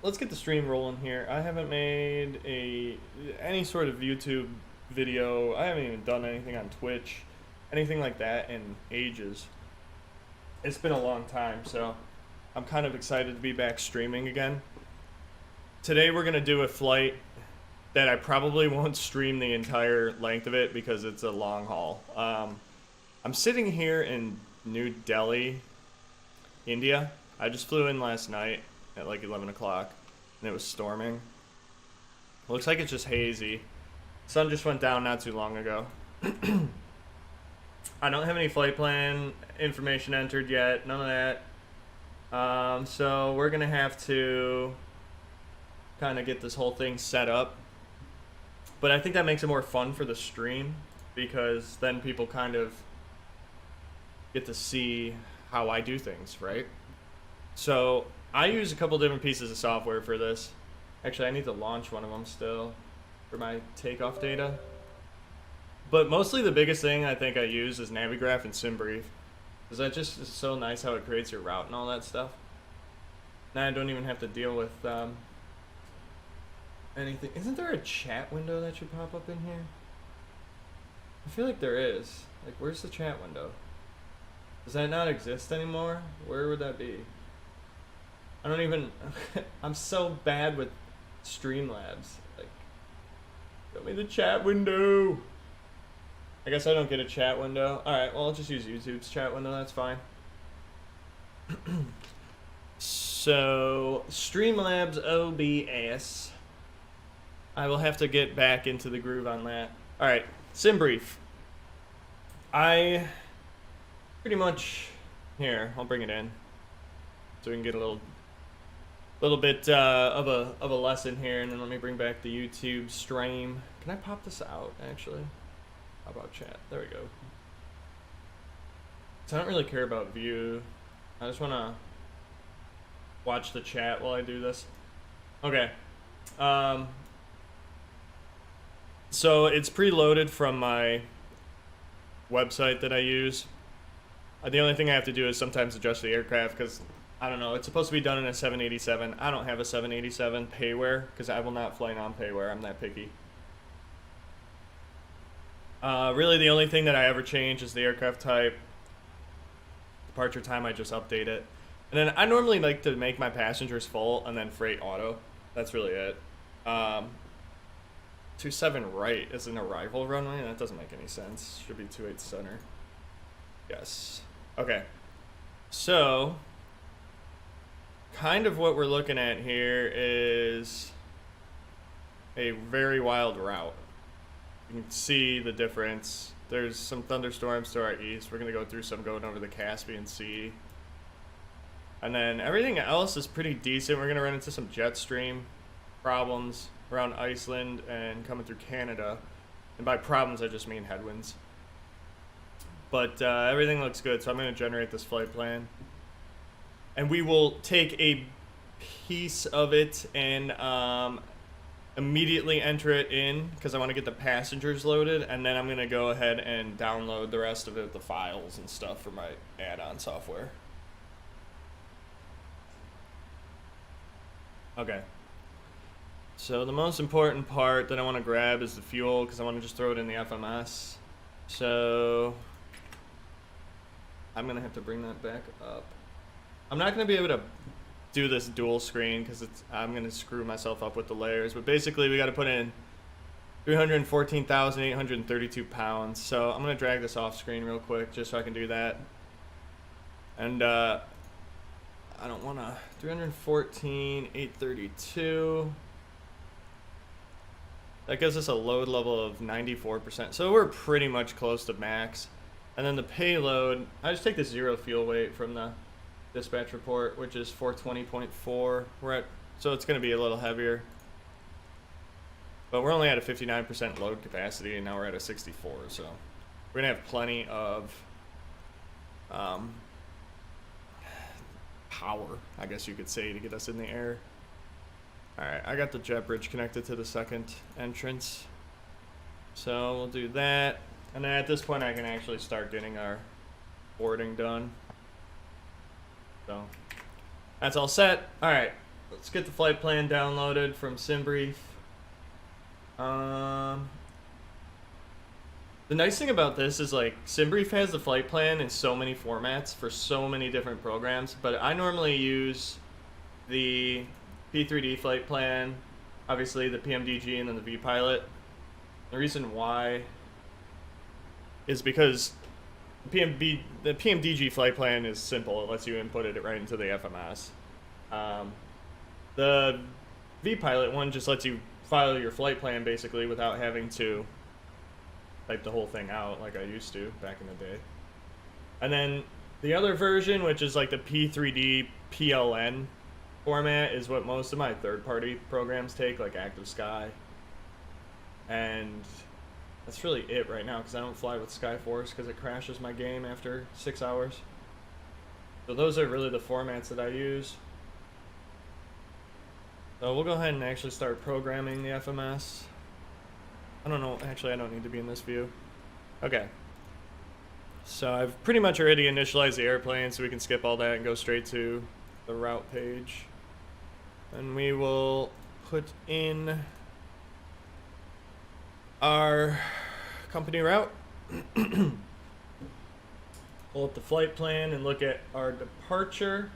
let's get the stream rolling here. I haven't made any sort of YouTube video. I haven't even done anything on Twitch, anything like that in ages. It's been a long time, so I'm kind of excited to be back streaming again. Today we're gonna do a flight that I probably won't stream the entire length of it because it's a long haul. I'm sitting here in New Delhi, India. I just flew in last night at like 11 o'clock and it was storming. Looks like it's just hazy. Sun just went down not too long ago. I don't have any flight plan information entered yet, none of that. So we're gonna have to kind of get this whole thing set up. But I think that makes it more fun for the stream because then people kind of get to see how I do things, right? So I use a couple different pieces of software for this. Actually, I need to launch one of them still for my takeoff data. But mostly the biggest thing I think I use is Navigraph and SimBrief. Because that just is so nice how it creates your route and all that stuff. Now I don't even have to deal with anything. Isn't there a chat window that should pop up in here? I feel like there is. Like, where's the chat window? Does that not exist anymore? Where would that be? I don't even... I'm so bad with Streamlabs. Like, show me the chat window. I guess I don't get a chat window. Alright, well, I'll just use YouTube's chat window. That's fine. So, Streamlabs OBS. I will have to get back into the groove on that. Alright, SimBrief. I pretty much... Here, I'll bring it in. So we can get a little bit of a lesson here, and then let me bring back the YouTube stream. Can I pop this out, actually? How about chat? There we go. So I don't really care about view. I just want to watch the chat while I do this. Okay. So it's preloaded from my website that I use. The only thing I have to do is sometimes adjust the aircraft because, I don't know, it's supposed to be done in a 787. I don't have a 787 payware because I will not fly non-payware. I'm that picky. Really the only thing that I ever change is the aircraft type. Departure time, I just update it. And then I normally like to make my passengers full and then freight auto. That's really it. 27 right is an arrival runway? That doesn't make any sense. Should be 28 center. Yes. Okay. So, kind of what we're looking at here is a very wild route. You can see the difference. There's some thunderstorms to our east. We're going to go through some going over the Caspian Sea. And then everything else is pretty decent. We're going to run into some jet stream problems around Iceland and coming through Canada. And by problems, I just mean headwinds. But everything looks good, so I'm going to generate this flight plan. And we will take a piece of it and immediately enter it in because I want to get the passengers loaded, and then I'm going to go ahead and download the rest of it, the files and stuff for my add-on software. Okay. So the most important part that I want to grab is the fuel because I want to just throw it in the FMS. So I'm going to have to bring that back up. I'm not going to be able to do this dual screen because I'm going to screw myself up with the layers. But basically we got to put in 314,832 pounds. So I'm going to drag this off screen real quick just so I can do that. And I don't want to... 314,832. That gives us a load level of 94%. So we're pretty much close to max. And then the payload, I just take the zero fuel weight from the dispatch report, which is 420.4. So it's going to be a little heavier. But we're only at a 59% load capacity, and now we're at a 64. So we're going to have plenty of power, I guess you could say, to get us in the air. Alright, I got the jet bridge connected to the second entrance. So we'll do that. And then at this point I can actually start getting our boarding done. So that's all set. Alright, let's get the flight plan downloaded from SimBrief. The nice thing about this is like SimBrief has the flight plan in so many formats for so many different programs, but I normally use the P3D flight plan, obviously the PMDG, and then the vPilot. The reason why is because the PMDG flight plan is simple. It lets you input it right into the FMS. The vPilot one just lets you file your flight plan basically without having to type the whole thing out like I used to back in the day. And then the other version, which is like the P3D PLN format, is what most of my third-party programs take, like Active Sky. And that's really it right now because I don't fly with Skyforce because it crashes my game after 6 hours. So those are really the formats that I use. So we'll go ahead and actually start programming the FMS. I don't know, actually I don't need to be in this view. Okay. So I've pretty much already initialized the airplane so we can skip all that and go straight to the route page. And we will put in our company route. Pull up the flight plan and look at our departure.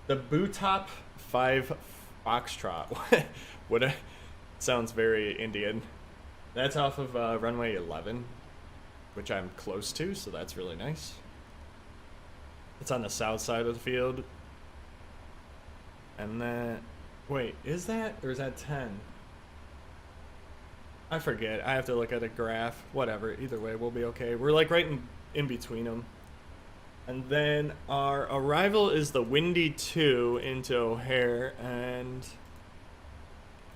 The Butop 5 Foxtrot. Sounds very Indian. That's off of runway 11, which I'm close to, so that's really nice. It's on the south side of the field. And then, wait, is that, or is that 10? I forget. I have to look at a graph. Whatever. Either way, we'll be okay. We're like right in between them. And then our arrival is the Windy 2 into O'Hare. And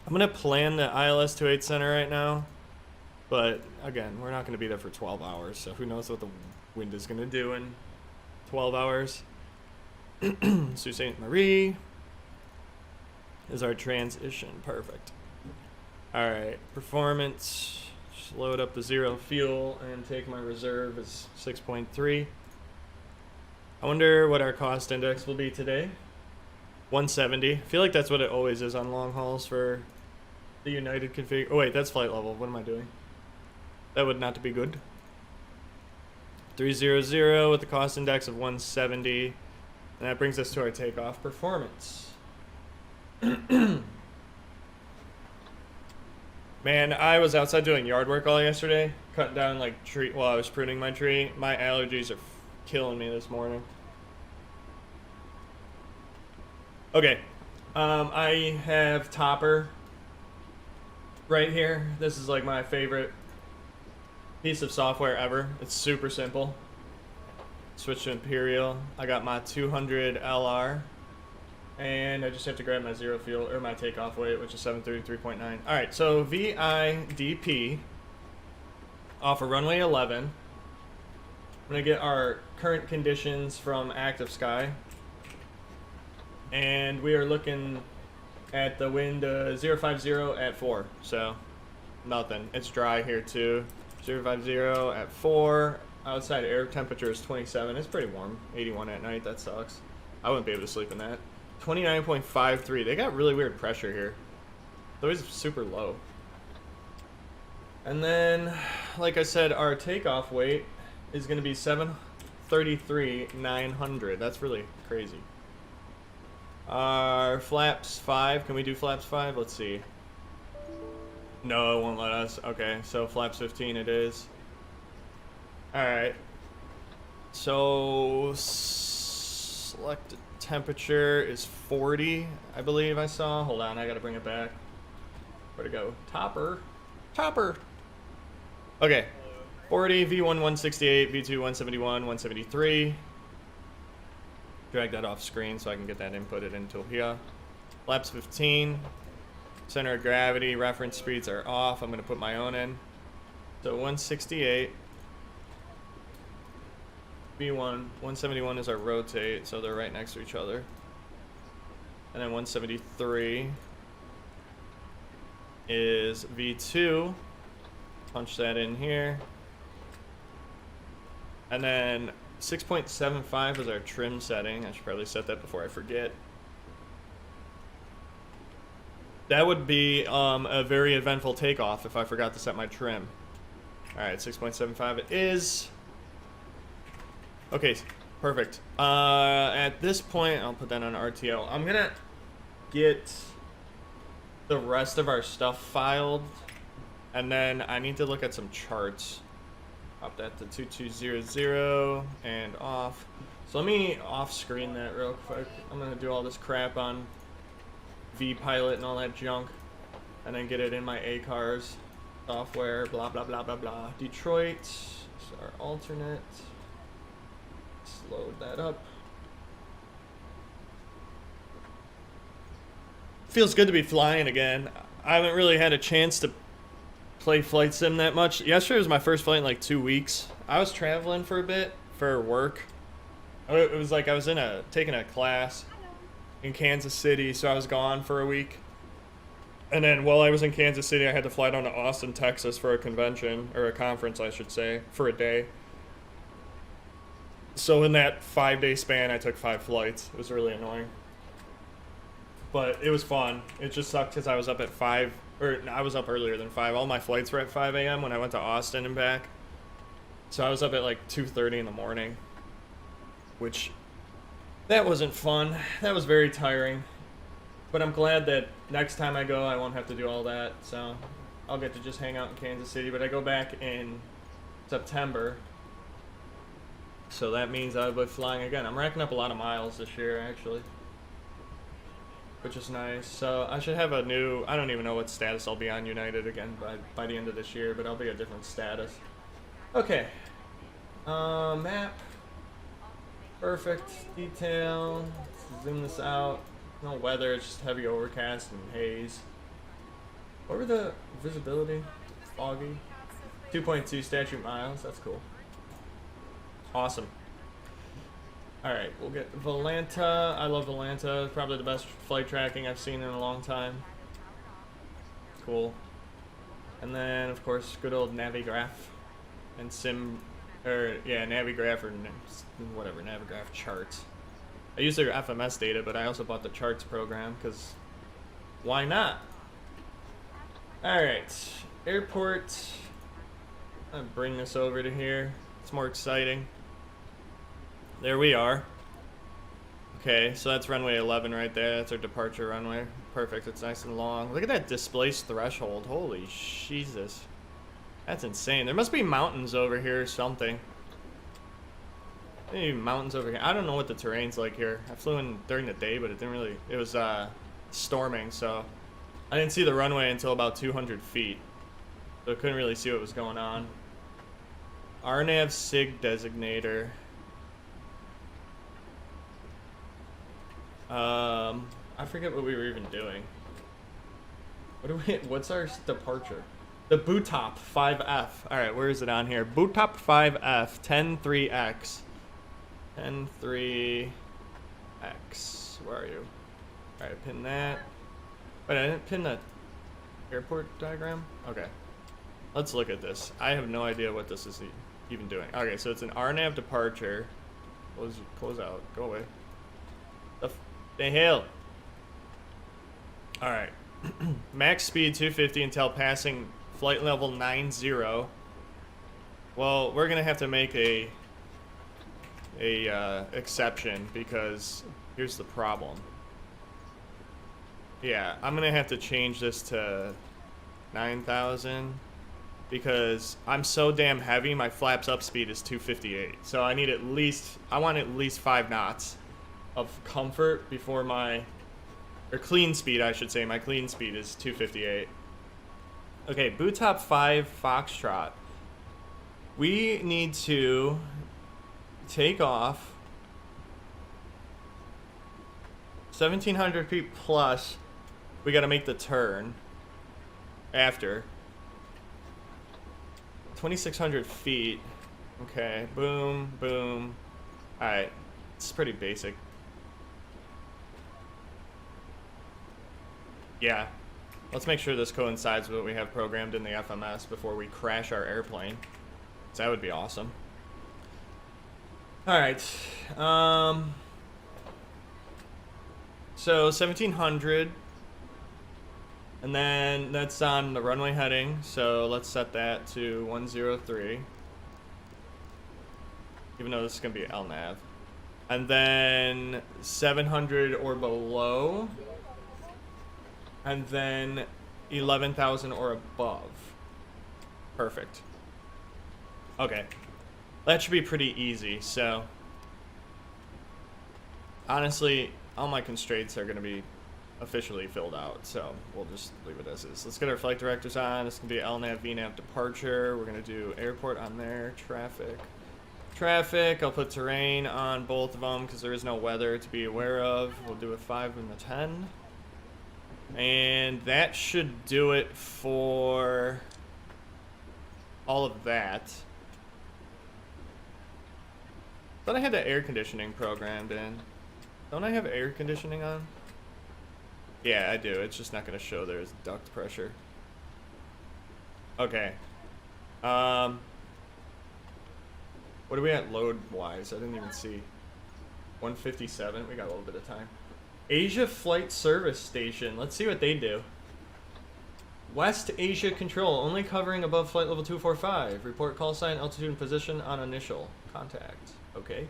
I'm going to plan the ILS 28 center right now. But again, we're not going to be there for 12 hours. So who knows what the wind is going to do in 12 hours. Sault Ste. Marie is our transition. Perfect. All right, performance, just load up the zero fuel and take my reserve as 6.3. I wonder what our cost index will be today. 170. I feel like that's what it always is on long hauls for the United config. Oh wait, that's flight level. What am I doing? That would not be good. 300 with the cost index of 170. And that brings us to our takeoff performance. Man, I was outside doing yard work all yesterday, cutting down like tree while I was pruning my tree. My allergies are killing me this morning. Okay, I have Topper right here. This is like my favorite piece of software ever. It's super simple. Switch to Imperial. I got my 200LR. And I just have to grab my zero fuel, or my takeoff weight, which is 733.9. Alright, so VIDP off of runway 11. I'm going to get our current conditions from Active Sky. And we are looking at the wind 050 at 4. So, nothing. It's dry here too. 050 at 4. Outside air temperature is 27. It's pretty warm. 81 at night. That sucks. I wouldn't be able to sleep in that. 29.53. They got really weird pressure here. It's always super low. And then, like I said, our takeoff weight is going to be 733,900. That's really crazy. Our flaps 5. Can we do flaps 5? Let's see. No, it won't let us. Okay, so flaps 15 it is. Alright. So, selected temperature is 40, I believe I saw. Hold on, I gotta bring it back. Where'd it go? Topper. Okay. 40, V1 168, V2 171, 173. Drag that off screen so I can get that inputted into here. Flaps 15. Center of gravity, reference speeds are off. I'm gonna put my own in. So 168. V1, 171 is our rotate, so they're right next to each other. And then 173 is V2. Punch that in here. And then 6.75 is our trim setting. I should probably set that before I forget. That would be a very eventful takeoff if I forgot to set my trim. Alright, 6.75 it is. Okay, perfect. At this point, I'll put that on RTO. I'm gonna get the rest of our stuff filed, and then I need to look at some charts. Pop that to 2200 and off. So let me off screen that real quick. I'm gonna do all this crap on VPilot and all that junk, and then get it in my ACARS software, blah blah blah blah blah. Detroit is our alternate. Let's load that up. Feels good to be flying again. I haven't really had a chance to play flight sim that much. Yesterday was my first flight in like 2 weeks. I was traveling for a bit for work. It was like I was taking a class in Kansas City, so I was gone for a week. And then while I was in Kansas City, I had to fly down to Austin, Texas for a convention, or a conference, I should say, for a day. So in that 5-day span, I took 5 flights. It was really annoying. But it was fun. It just sucked because I was up at 5, or I was up earlier than 5. All my flights were at 5 a.m. when I went to Austin and back. So I was up at like 2:30 in the morning, which, that wasn't fun. That was very tiring. But I'm glad that next time I go, I won't have to do all that. So I'll get to just hang out in Kansas City. But I go back in September. So that means I'll be flying again. I'm racking up a lot of miles this year, actually, which is nice. So I should have a new, I don't even know what status I'll be on United again by the end of this year, but I'll be a different status. Okay. Map. Perfect. Detail. Let's zoom this out. No weather, it's just heavy overcast and haze. What were the visibility? Foggy. 2.2 statute miles, that's cool. Awesome. Alright, we'll get Volanta. I love Volanta. Probably the best flight tracking I've seen in a long time. Cool. And then, of course, good old Navigraph and Navigraph or whatever, Navigraph charts. I use their FMS data, but I also bought the charts program, because why not? Alright, airport. I'll bring this over to here. It's more exciting. There we are. Okay, so that's runway 11 right there. That's our departure runway. Perfect, it's nice and long. Look at that displaced threshold. Holy Jesus. That's insane. There must be mountains over here or something. Maybe mountains over here. I don't know what the terrain's like here. I flew in during the day, but it didn't really, it was storming, so I didn't see the runway until about 200 feet. So I couldn't really see what was going on. RNAV SIG designator. I forget what we were even doing. What's our departure? The Bootop 5F. Alright, where is it on here? Bootop 5F 103X. 103X. Where are you? Alright, pin that. Wait, I didn't pin the airport diagram? Okay. Let's look at this. I have no idea what this is even doing. Okay, so it's an RNAV departure. Close out. Go away. The hell? Alright. Max speed 250 until passing flight level 90. Well, we're gonna have to make a exception, because here's the problem. Yeah, I'm gonna have to change this to 9,000 because I'm so damn heavy. My flaps up speed is 258, so I want at least 5 knots of comfort before or clean speed, I should say. My clean speed is 258. Okay, Bootop 5 Foxtrot. We need to take off 1,700 feet plus. We got to make the turn after 2,600 feet. Okay, boom, boom. All right, it's pretty basic. Yeah, let's make sure this coincides with what we have programmed in the FMS before we crash our airplane. So that would be awesome. All right. So 1,700 And then that's on the runway heading, so let's set that to 103. Even though this is gonna be LNAV. And then 700 or below. And then 11,000 or above. Perfect. Okay. That should be pretty easy, so. Honestly, all my constraints are gonna be officially filled out, so we'll just leave it as is. Let's get our flight directors on. This can be LNAV, VNAV departure. We're gonna do airport on there, traffic. I'll put terrain on both of them because there is no weather to be aware of. We'll do a 5 and a 10. And that should do it for all of that. Thought I had the air conditioning programmed in. Don't I have air conditioning on? Yeah, I do. It's just not going to show there's duct pressure. Okay. What are we at load-wise? I didn't even see. 157. We got a little bit of time. Asia Flight Service Station. Let's see what they do. West Asia Control. Only covering above flight level 245. Report call sign, altitude, and position on initial contact. Okay.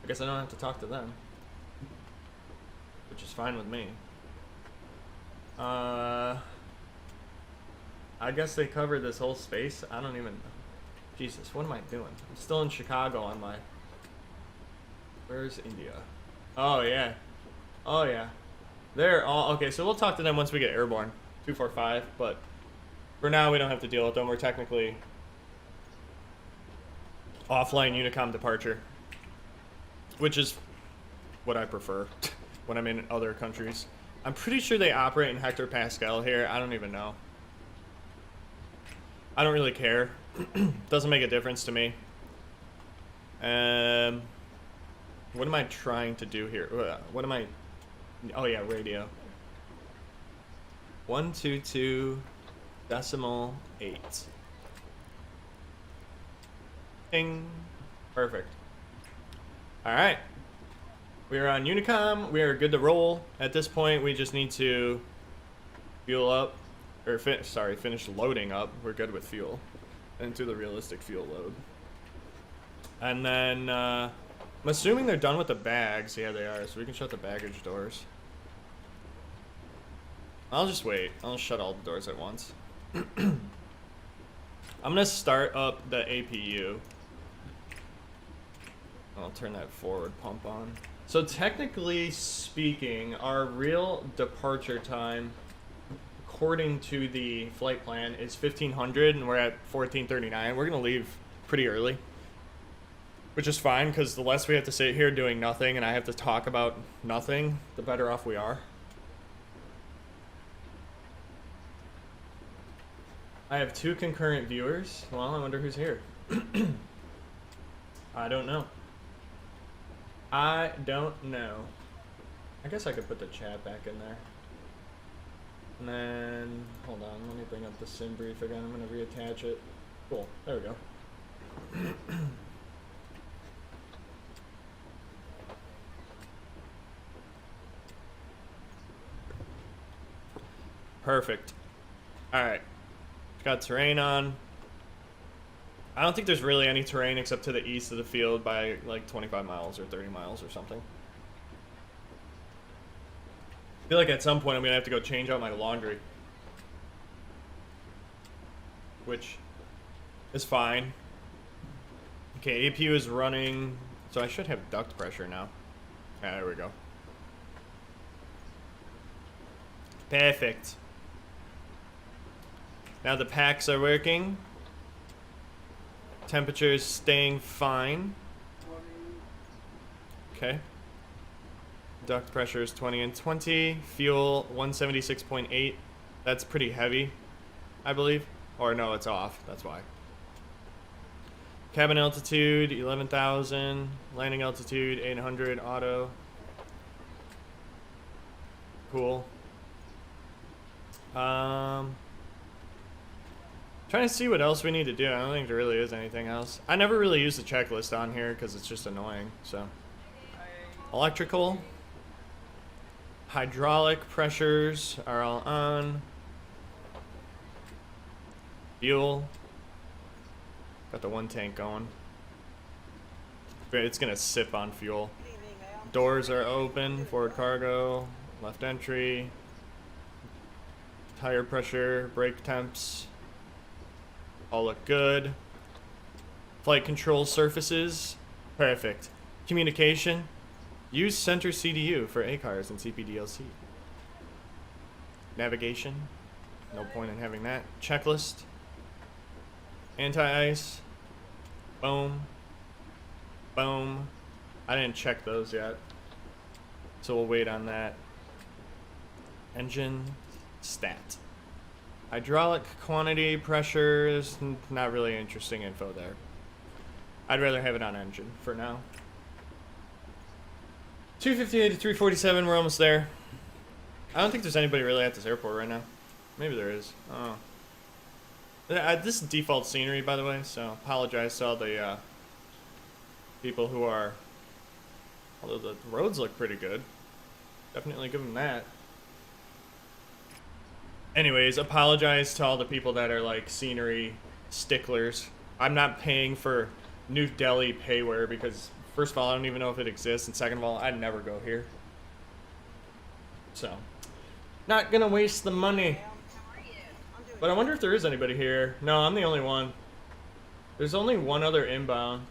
I guess I don't have to talk to them. Which is fine with me. I guess they covered this whole space. I don't even know. Jesus, what am I doing? I'm still in Chicago on my... Where's India? Oh, yeah. Oh, yeah. They're all... Okay, so we'll talk to them once we get airborne. 245, but for now we don't have to deal with them. We're technically offline Unicom departure, which is what I prefer when I'm in other countries. I'm pretty sure they operate in hectopascal here. I don't even know. I don't really care. Doesn't make a difference to me. What am I trying to do here? What am I... Oh yeah, radio. 122.8. Ding. Perfect. Alright. We are on Unicom. We are good to roll. At this point, we just need to fuel up. Or, finish loading up. We're good with fuel. Into the realistic fuel load. And then, I'm assuming they're done with the bags. Yeah, they are. So we can shut the baggage doors. I'll just wait. I'll shut all the doors at once. I'm gonna start up the APU. I'll turn that forward pump on. So technically speaking, our real departure time, according to the flight plan, is 1500, and we're at 1439. We're gonna leave pretty early, which is fine because the less we have to sit here doing nothing and I have to talk about nothing, the better off we are. I have 2 concurrent viewers. Well, I wonder who's here. I don't know. I don't know. I guess I could put the chat back in there. And then, hold on, let me bring up the sim brief again. I'm going to reattach it. Cool, there we go. Perfect. Alright. Got terrain on. I don't think there's really any terrain except to the east of the field by like 25 miles or 30 miles or something. I feel like at some point I'm gonna have to go change out my laundry, which is fine. Okay, APU is running, so I should have duct pressure now. Yeah, there we go. Perfect. Now the packs are working. Temperature is staying fine. Okay. Duct pressure is 20 and 20. Fuel 176.8. That's pretty heavy, I believe. Or no, it's off. That's why. Cabin altitude 11,000. Landing altitude 800. Auto. Cool. Trying to see what else we need to do. I don't think there really is anything else. I never really use the checklist on here because it's just annoying. So, electrical, hydraulic pressures are all on. Fuel. Got the one tank going. It's gonna sip on fuel. Doors are open, forward cargo, left entry, tire pressure, brake temps, all look good. Flight control surfaces, perfect. Communication, use center CDU for ACARS and CPDLC. Navigation, no point in having that. Checklist, anti-ice, boom, boom. I didn't check those yet, so we'll wait on that. Engine stat. Hydraulic quantity, pressures, not really interesting info there. I'd rather have it on engine for now. 258 to 347, we're almost there. I don't think there's anybody really at this airport right now. Maybe there is. Oh. This is default scenery, by the way, so apologize to all the people who are... Although the roads look pretty good. Definitely give them that. Anyways, apologize to all the people that are like scenery sticklers. I'm not paying for New Delhi payware because first of all, I don't even know if it exists, and second of all, I'd never go here. So, not gonna waste the money. But I wonder if there is anybody here. No, I'm the only one. There's only one other inbound.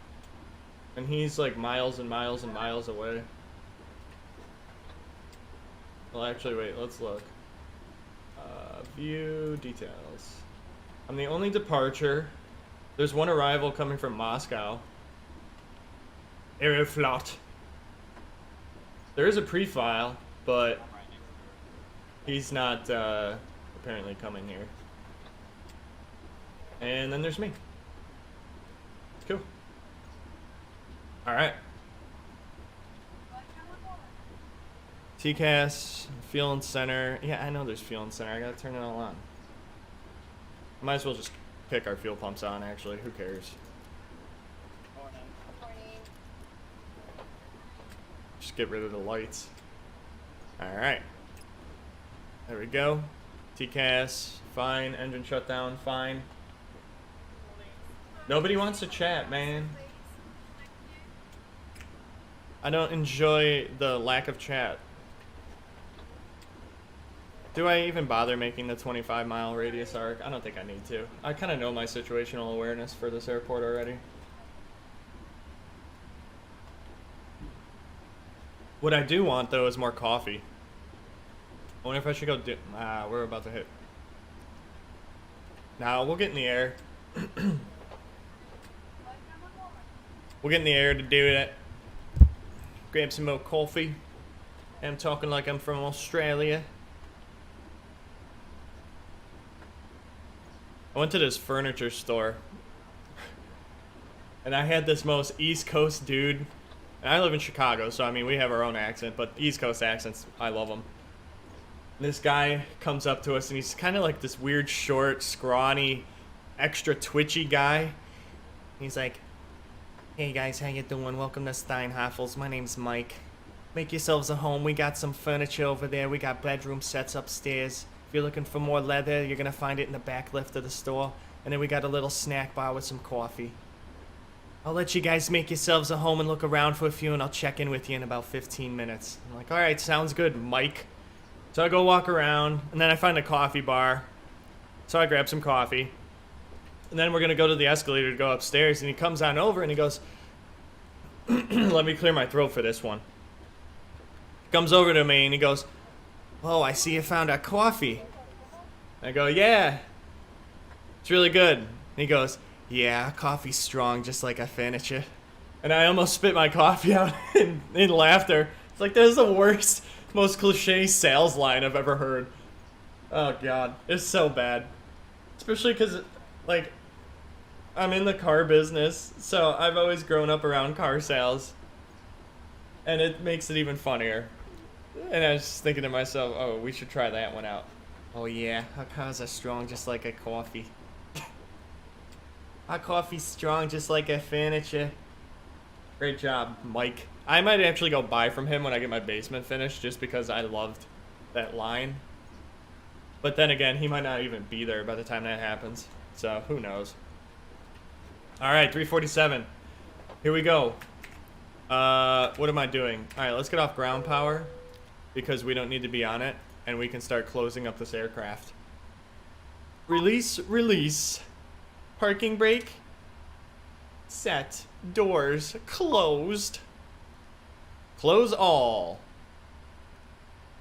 And he's like miles and miles and miles away. Well, actually, wait, let's look. View details. I'm the only departure. There's one arrival coming from Moscow. Aeroflot. There is a pre-file, but he's not apparently coming here. And then there's me. Cool. Alright. TCAS, fuel and center. Yeah, I know there's fuel and center. I gotta turn it all on. Might as well just pick our fuel pumps on, actually. Who cares? Just get rid of the lights. Alright. There we go. TCAS, fine. Engine shutdown, fine. Nobody wants to chat, man. I don't enjoy the lack of chat. Do I even bother making the 25-mile radius arc? I don't think I need to. I kind of know my situational awareness for this airport already. What I do want, though, is more coffee. I wonder if I should go we're about to hit. Nah, we'll get in the air. We'll get in the air to do it. Grab some more coffee. I'm talking like I'm from Australia. I went to this furniture store. And I had this most East Coast dude. And I live in Chicago, so I mean, we have our own accent. But East Coast accents, I love them. This guy comes up to us, and he's kind of like this weird, short, scrawny, extra twitchy guy. He's like, "Hey guys, how you doing? Welcome to Steinhoffel's. My name's Mike. Make yourselves a home. We got some furniture over there. We got bedroom sets upstairs. If you're looking for more leather, you're gonna find it in the back lift of the store. And then we got a little snack bar with some coffee. I'll let you guys make yourselves a home and look around for a few, and I'll check in with you in about 15 minutes. I'm like, alright, sounds good, Mike. So I go walk around, and then I find a coffee bar. So I grab some coffee. And then we're gonna go to the escalator to go upstairs, and he comes on over and he goes, let me clear my throat for this one. Comes over to me and he goes, "Oh, I see you found our coffee." I go, "Yeah, it's really good." And he goes, "Yeah, coffee's strong, just like our furniture." And I almost spit my coffee out in laughter. It's like, this is the worst, most cliche sales line I've ever heard. Oh god, it's so bad. Especially because, like, I'm in the car business, so I've always grown up around car sales. And it makes it even funnier. And I was just thinking to myself, oh, we should try that one out. "Oh yeah, our cars are strong just like our coffee." "Our coffee's strong just like our furniture." Great job, Mike. I might actually go buy from him when I get my basement finished, just because I loved that line. But then again, he might not even be there by the time that happens. So who knows? All right, 347. Here we go. What am I doing? All right, let's get off ground power because we don't need to be on it, and we can start closing up this aircraft. Release, release. Parking brake. Set. Doors closed. Close all.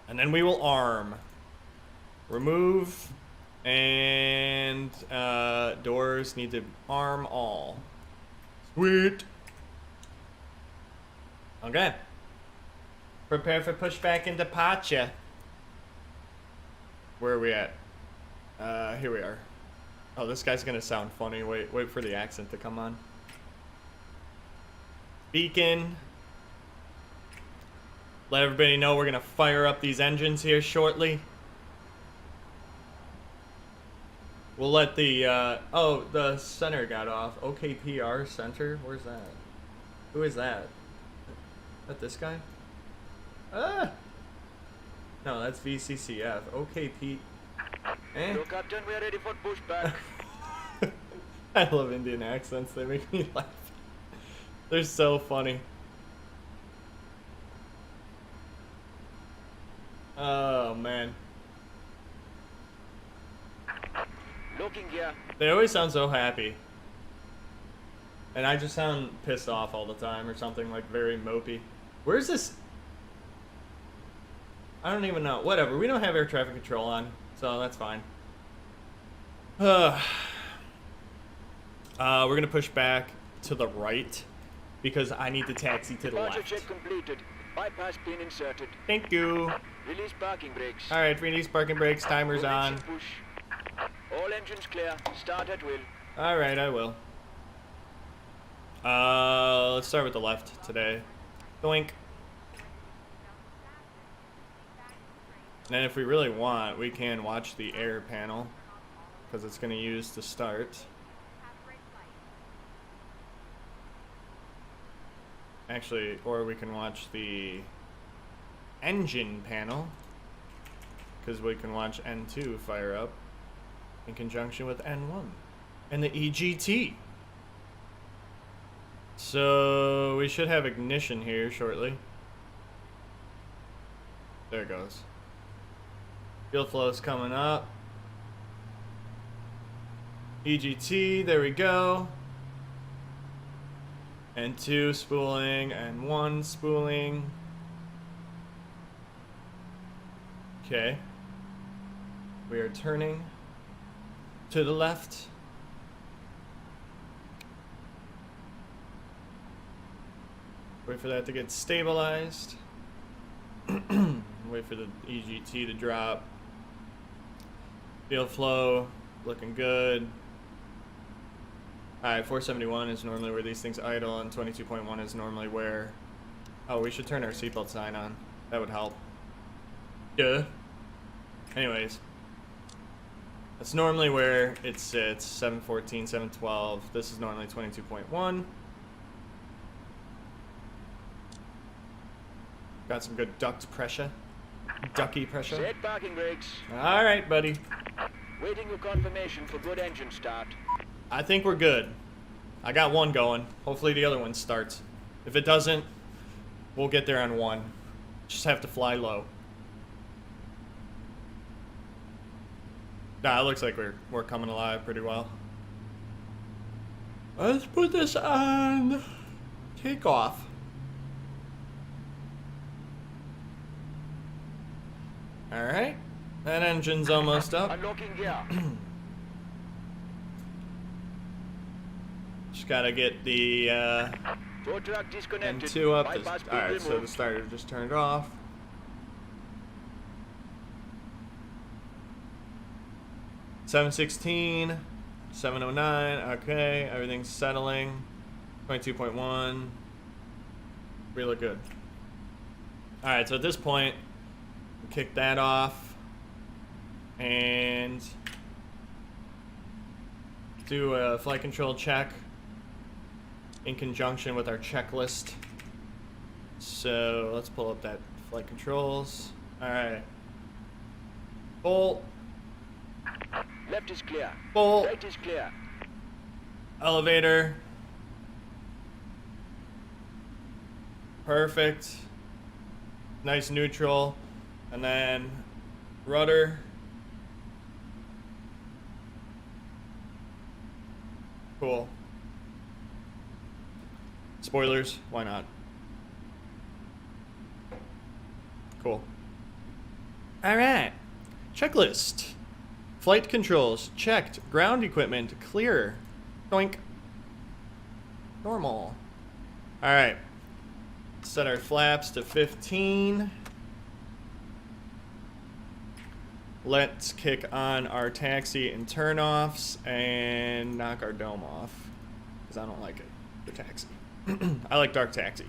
And then we will arm. Remove. And doors need to arm all. Sweet. Okay. Prepare for pushback and departure. Where are we at? Here we are. Oh, this guy's gonna sound funny. Wait for the accent to come on. Beacon. Let everybody know we're gonna fire up these engines here shortly. We'll let the, oh, the center got off. OKPR center? Where's that? Who is that? Is that this guy? Ah! No, that's VCCF. OKP. Eh? Hello, Captain, we are ready for pushback. I love Indian accents. They make me laugh. They're so funny. Oh, man. Looking here. They always sound so happy. And I just sound pissed off all the time or something, like very mopey. Where's this? I don't even know. Whatever. We don't have air traffic control on, so that's fine. We're going to push back to the right because I need to taxi to the Departure left. check completed. Bypass pin inserted. Thank you. Release parking brakes. All right, release parking brakes. Timer's on. Formation push. All engines clear. Start at will. All right, I will. Let's start with the left today. Doink. And then if we really want, we can watch the air panel because it's going to use to start. Actually, or we can watch the engine panel because we can watch N2 fire up in conjunction with N1 and the EGT. So we should have ignition here shortly. There it goes. Fuel flow's coming up. EGT, there we go. N2 spooling, N1 spooling. Okay. We are turning to the left. Wait for that to get stabilized. Wait for the EGT to drop. Fuel flow looking good. Alright, 471 is normally where these things idle, and 22.1 is normally where... Oh, we should turn our seatbelt sign on. That would help. Yeah. Anyways. That's normally where it sits. 714, 712. This is normally 22.1. Got some good duct pressure. Ducky pressure. Set parking brakes. Alright, buddy. Waiting for confirmation for good engine start. I think we're good. I got one going. Hopefully the other one starts. If it doesn't, we'll get there on one. Just have to fly low. Nah, it looks like we're coming alive pretty well. Let's put this on takeoff. Alright. That engine's almost up. Unlocking gear. Just gotta get the Tow truck disconnected. N2 up. Bypass pin Alright, so the removed. starter just turned off. $716, $709. Okay, everything's settling. 22.1. We look good. Alright, so at this point, kick that off and do a flight control check in conjunction with our checklist. So let's pull up that flight controls. All right. Bolt. Left is clear. Full Right is clear. elevator. Perfect. Nice neutral. And then rudder. Cool. Spoilers, why not? Cool. All right. Checklist. Flight controls checked. Ground equipment clear. Doink. Normal. All right. Set our flaps to 15. Let's kick on our taxi and turnoffs and knock our dome off because I don't like it, the taxi. I like dark taxi.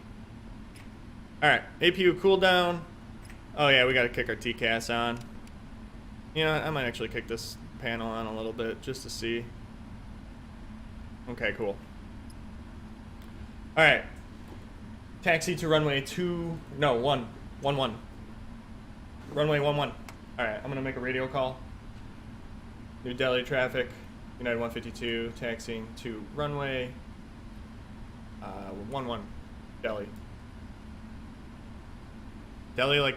All right, APU cooldown. Oh yeah, we got to kick our TCAS on. You know, I might actually kick this panel on a little bit just to see. Okay, cool. All right, taxi to runway 1. Runway 11. All right, I'm gonna make a radio call. New Delhi traffic, United 152, taxiing to runway 11, Delhi. Delhi like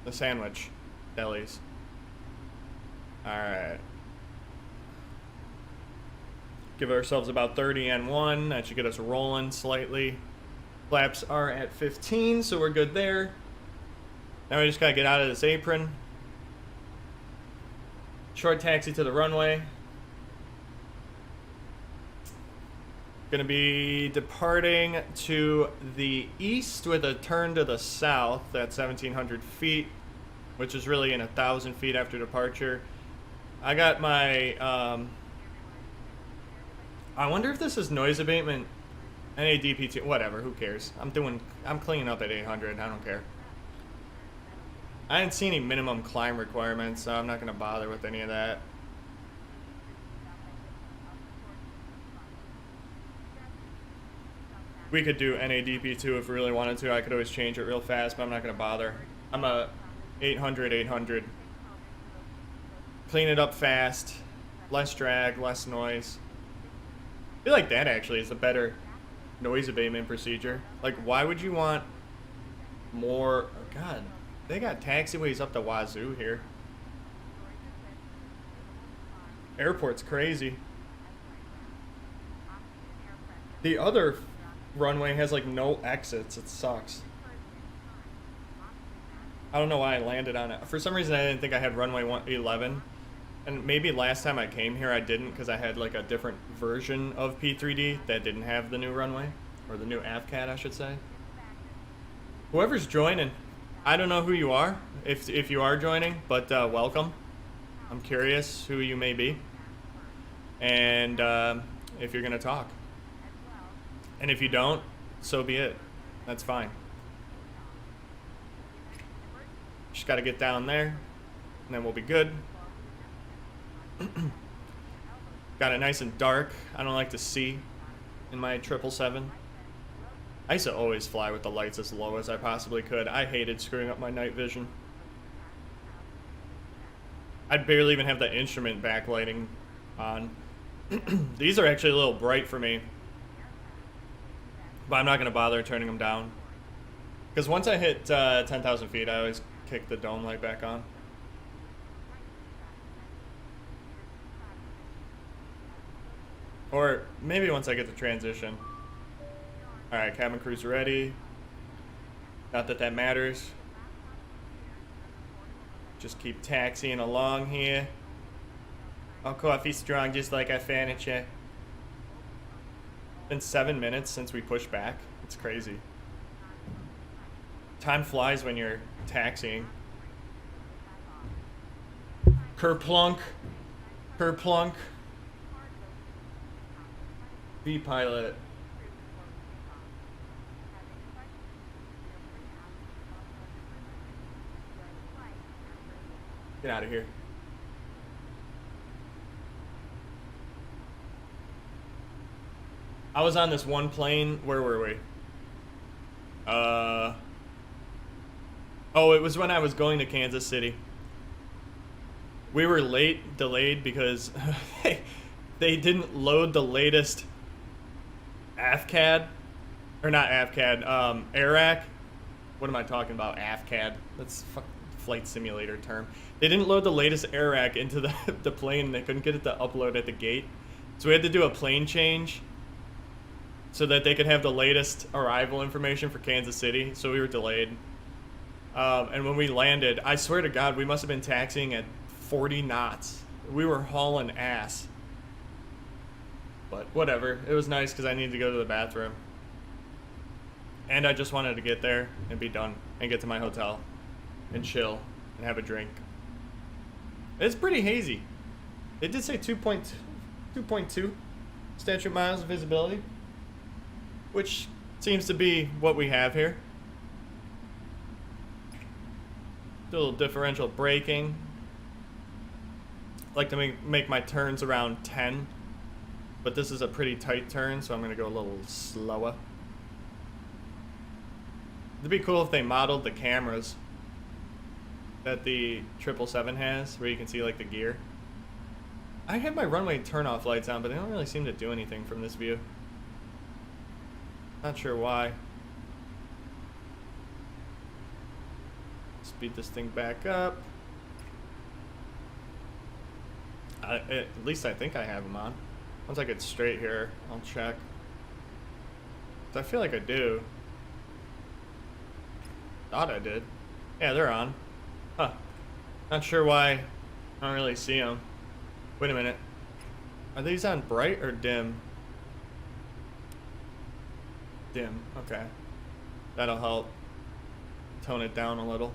the sandwich, delis. All right. Give ourselves about 30 N1, that should get us rolling slightly. Flaps are at 15, so we're good there. Now we just gotta get out of this apron. Short taxi to the runway. Gonna be departing to the east with a turn to the south at 1,700 feet, which is really in 1,000 feet after departure. I got my, I wonder if this is noise abatement. NADP2, whatever, who cares? I'm cleaning up at 800, I don't care. I didn't see any minimum climb requirements, so I'm not going to bother with any of that. We could do NADP2 if we really wanted to. I could always change it real fast, but I'm not going to bother. I'm a 800. Clean it up fast. Less drag, less noise. I feel like that actually is a better noise abatement procedure. Like, why would you want more... Oh, God. They got taxiways up the wazoo here. Airport's crazy. The other runway has like no exits. It sucks. I don't know why I landed on it. For some reason I didn't think I had runway 11. And maybe last time I came here I didn't because I had like a different version of P3D that didn't have the new runway. Or the new AVCAT I should say. Whoever's joining, I don't know who you are, if you are joining, but welcome. I'm curious who you may be, and if you're gonna talk. And if you don't, so be it. That's fine. Just gotta get down there, and then we'll be good. Got it nice and dark. I don't like to see in my 777. I used to always fly with the lights as low as I possibly could. I hated screwing up my night vision. I'd barely even have the instrument backlighting on. These are actually a little bright for me. But I'm not going to bother turning them down. Because once I hit 10,000 feet, I always kick the dome light back on. Or maybe once I get the transition. Alright, cabin crew's ready. Not that that matters. Just keep taxiing along here. Oh, coffee strong, just like I fanted you. Been 7 minutes since we pushed back. It's crazy. Time flies when you're taxiing. Kerplunk. Kerplunk. V-pilot. Get out of here. I was on this one plane. Where were we? Oh, it was when I was going to Kansas City. We were delayed because they didn't load the latest AFCAD, or not AFCAD, AIRAC. What am I talking about? AFCAD. That's flight simulator term. They didn't load the latest AIRAC into the plane. They couldn't get it to upload at the gate. So we had to do a plane change so that they could have the latest arrival information for Kansas City. So we were delayed. And when we landed, I swear to God, we must have been taxiing at 40 knots. We were hauling ass. But whatever. It was nice because I needed to go to the bathroom. And I just wanted to get there and be done and get to my hotel and chill and have a drink. It's pretty hazy. It did say 2.2 statute miles of visibility, which seems to be what we have here. Do a little differential braking. I like to make my turns around 10, but this is a pretty tight turn, so I'm going to go a little slower. It'd be cool if they modeled the cameras that the 777 has, where you can see like the gear. I have my runway turn-off lights on, but they don't really seem to do anything from this view. Not sure why. Speed this thing back up. At least I think I have them on. Once I get straight here, I'll check. I feel like I do. Thought I did. Yeah, they're on. Huh. Not sure why I don't really see them. Wait a minute. Are these on bright or dim? Dim. Okay. That'll help tone it down a little.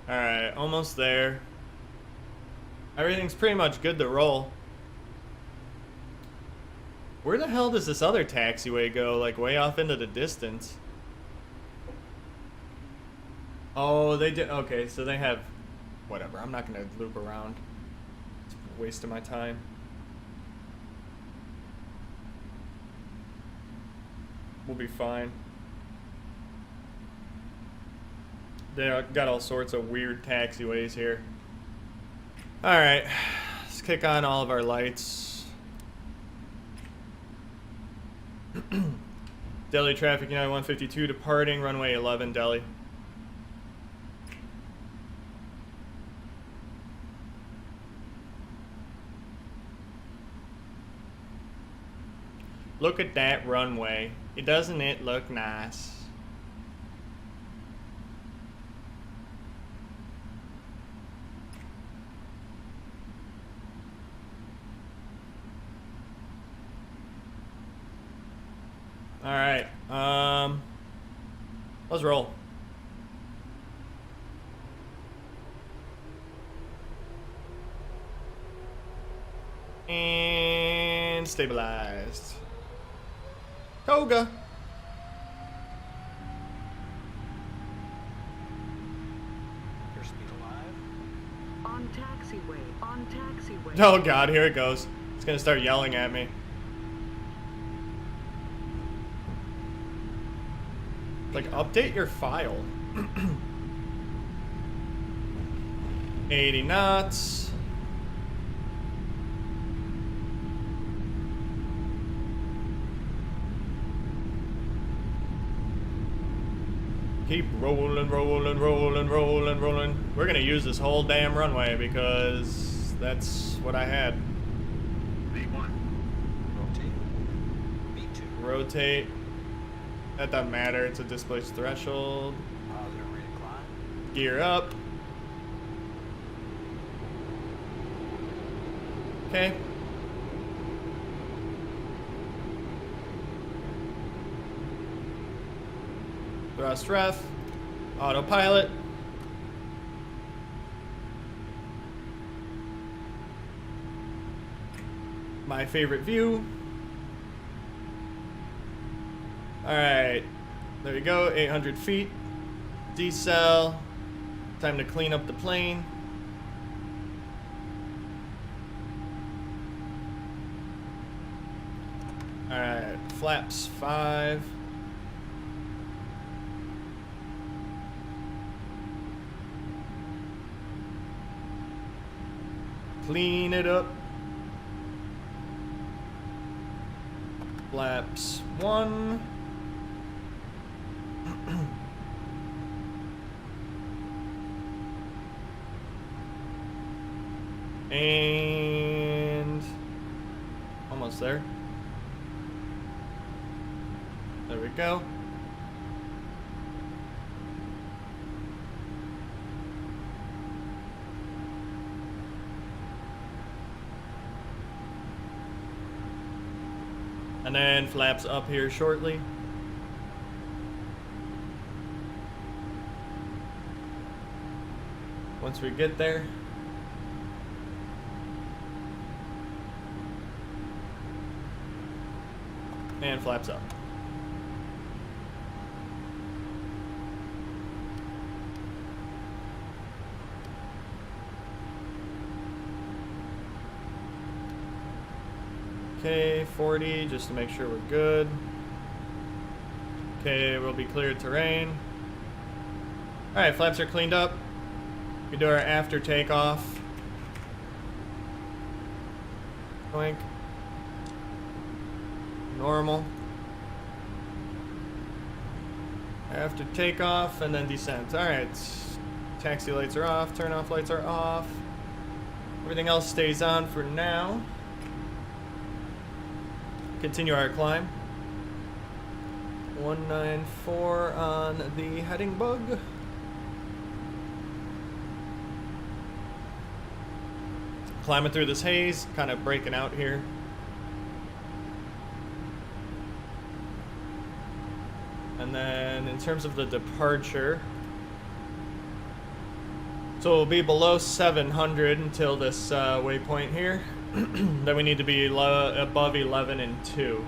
Alright, almost there. Everything's pretty much good to roll. Where the hell does this other taxiway go? Like way off into the distance. Oh, they did. Okay, so they have. Whatever. I'm not going to loop around. It's a waste of my time. We'll be fine. They got all sorts of weird taxiways here. Alright. Let's kick on all of our lights. Delhi traffic, United 152 departing, runway 11, Delhi. Look at that runway. Doesn't it look nice? All right, let's roll. And stabilized. Toga. Your speed alive. On taxiway. On taxiway. Oh God, here it goes. It's gonna start yelling at me. Like, update your file. 80 knots. Keep rolling, rolling, rolling, rolling, rolling. We're gonna use this whole damn runway because that's what I had. V1. Rotate. V2. Rotate. That doesn't matter, it's a displaced threshold. Positive rate of climb. Gear up. Okay. Thrust ref. Autopilot. My favorite view. Alright, there you go, 800 feet. Decel. Time to clean up the plane. Alright, flaps 5. Clean it up. Flaps 1. And almost there. There we go. And then flaps up here shortly. Once we get there. And flaps up. Okay, 40, just to make sure we're good. Okay, we'll be cleared terrain. Alright, flaps are cleaned up. We do our after takeoff. Oink. Normal. After takeoff and then descent. Alright, taxi lights are off, turn off lights are off. Everything else stays on for now. Continue our climb. 194 on the heading bug. Climbing through this haze, kind of breaking out here. And then in terms of the departure, so we'll be below 700 until this waypoint here. Then we need to be above 11 and 2.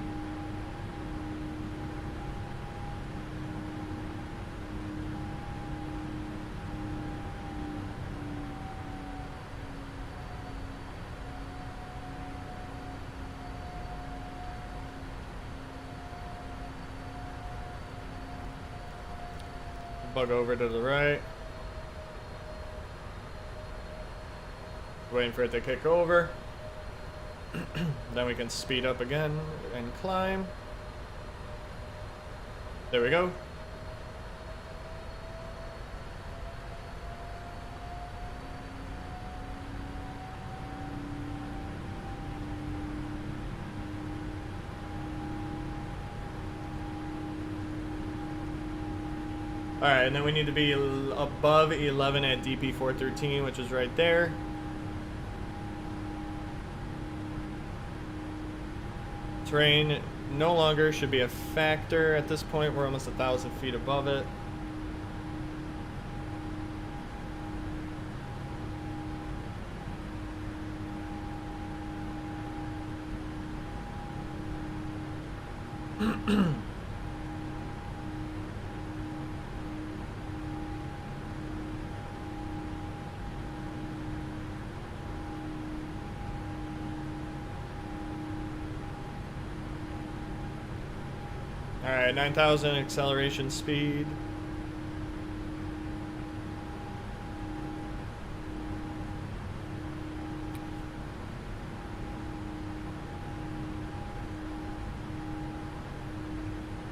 Bug over to the right. Waiting for it to kick over. Then we can speed up again and climb. There we go. Alright, and then we need to be above 11 at DP 413, which is right there. Terrain no longer should be a factor at this point. We're almost 1,000 feet above it. Alright, 9,000 acceleration speed.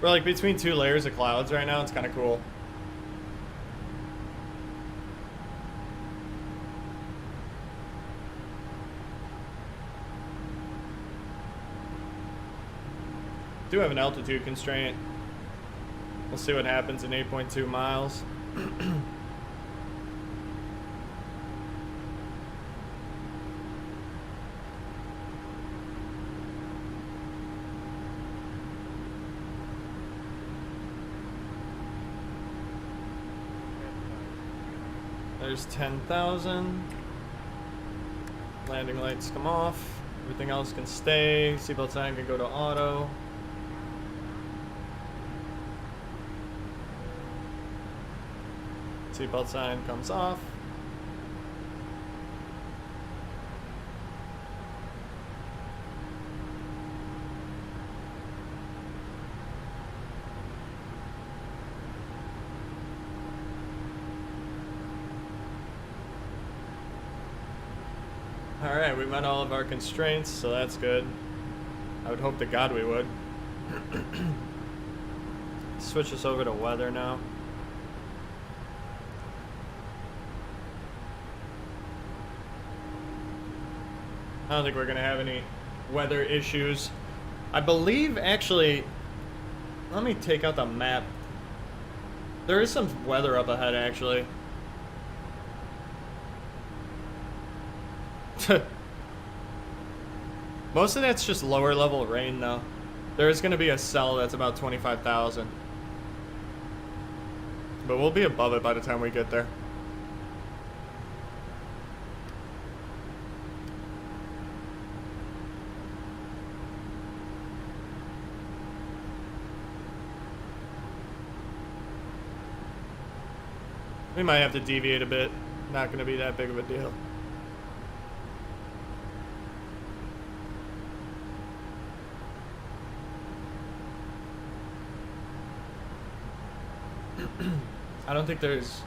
We're like between two layers of clouds right now. It's kind of cool. Do have an altitude constraint. We'll see what happens in 8.2 miles. There's 10,000. Landing lights come off. Everything else can stay. Seatbelt sign can go to auto. Seatbelt sign comes off. Alright, we met all of our constraints, so that's good. I would hope to God we would. Switch us over to weather now. I don't think we're going to have any weather issues. I believe, actually, let me take out the map. There is some weather up ahead, actually. Most of that's just lower level rain, though. There is going to be a cell that's about 25,000. But we'll be above it by the time we get there. We might have to deviate a bit. Not going to be that big of a deal. I don't think there's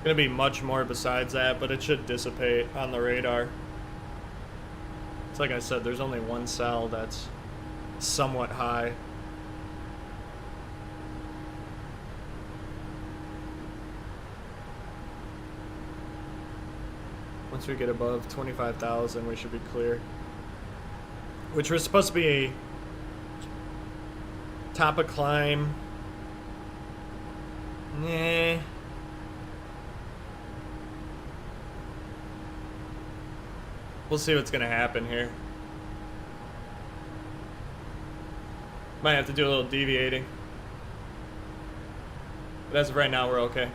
going to be much more besides that, but it should dissipate on the radar. It's like I said, there's only one cell that's somewhat high. Once we get above 25,000, we should be clear. Which was supposed to be a top of climb. Nah. We'll see what's gonna happen here. Might have to do a little deviating. But as of right now, we're okay.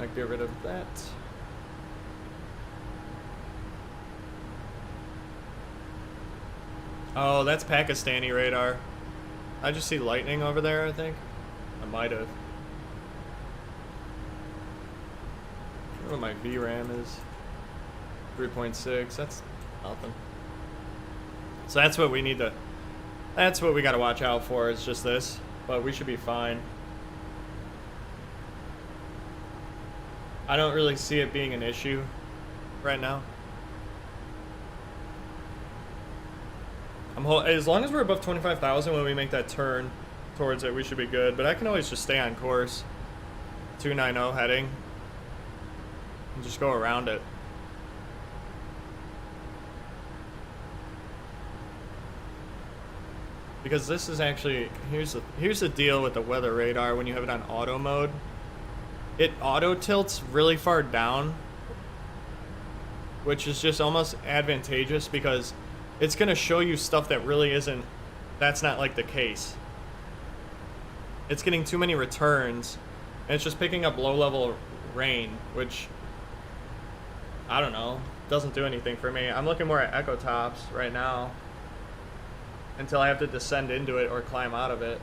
I'll get rid of that. Oh, that's Pakistani radar. I just see lightning over there, I think. I might have. I don't know what my VRAM is. 3.6. That's nothing. So that's what we need to... That's what we got to watch out for. It's just this. But we should be fine. I don't really see it being an issue right now. As long as we're above 25,000 when we make that turn towards it, we should be good. But I can always just stay on course. 290 heading. And just go around it. Because this is actually... Here's the deal with the weather radar when you have it on auto mode. It auto tilts really far down. Which is just almost advantageous because... it's going to show you stuff that really isn't... That's not like the case. It's getting too many returns. And it's just picking up low-level rain, which... I don't know. Doesn't do anything for me. I'm looking more at echo tops right now. Until I have to descend into it or climb out of it.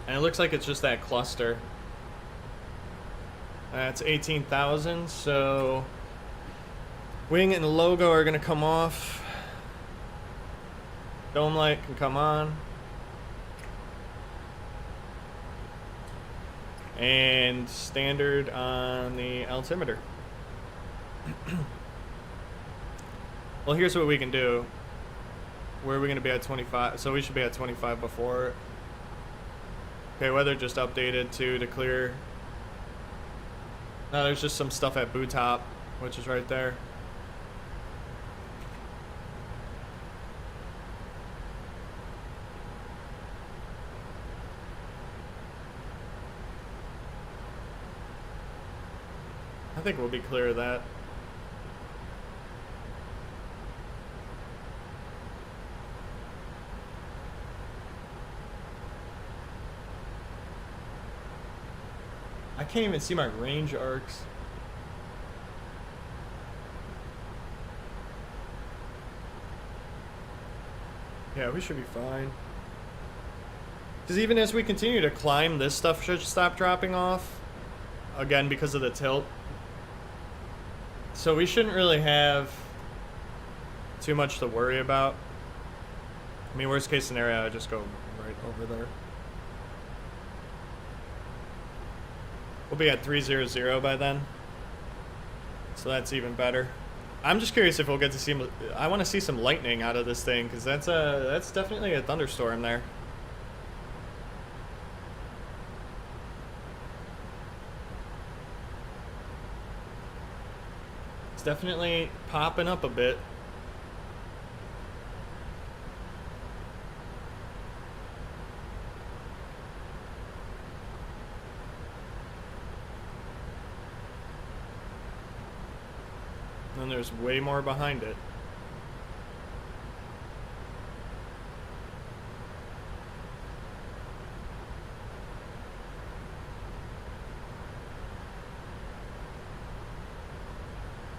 And it looks like it's just that cluster. That's 18,000, so wing and logo are going to come off. Dome light can come on. And standard on the altimeter. Well, here's what we can do. Where are we going to be at 25? So we should be at 25 before. Okay, weather just updated to clear. No, there's just some stuff at boot top, which is right there. I think we'll be clear of that. I can't even see my range arcs. Yeah, we should be fine. Because even as we continue to climb, this stuff should stop dropping off. Again, because of the tilt. So we shouldn't really have too much to worry about. I mean, worst case scenario, I just go right over there. We'll be at 300 by then. So that's even better. I'm just curious if we'll get to see. I want to see some lightning out of this thing because that's definitely a thunderstorm there. It's definitely popping up a bit. And there's way more behind it.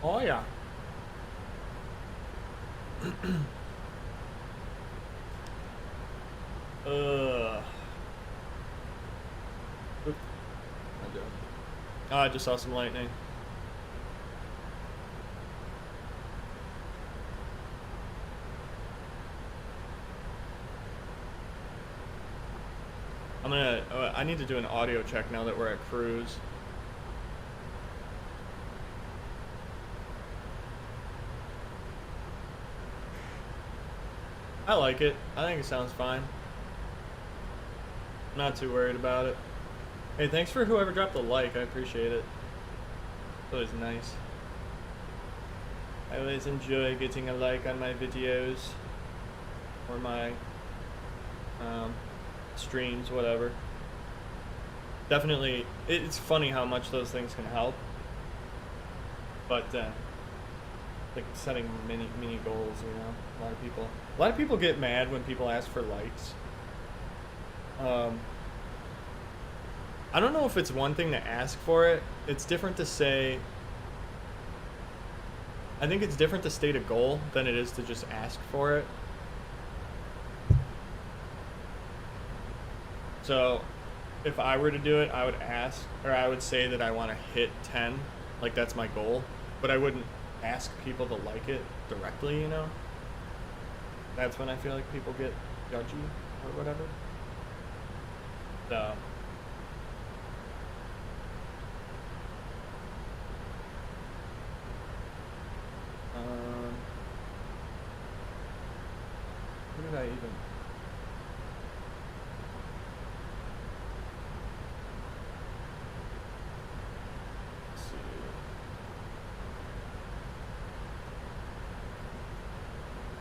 Oh yeah. Oop. Oh, I just saw some lightning. I need to do an audio check now that we're at cruise. I like it. I think it sounds fine. I'm not too worried about it. Hey, thanks for whoever dropped the like. I appreciate it. It's always nice. I always enjoy getting a like on my videos or my streams, whatever. Definitely, it's funny how much those things can help. But like setting mini goals, you know, a lot of people get mad when people ask for likes. I don't know if it's one thing to ask for it. It's different to say. I think it's different to state a goal than it is to just ask for it. So if I were to do it, I would ask, or I would say that I want to hit 10, like that's my goal, but I wouldn't ask people to like it directly, you know? That's when I feel like people get judgy or whatever. So what did I even? Let's see.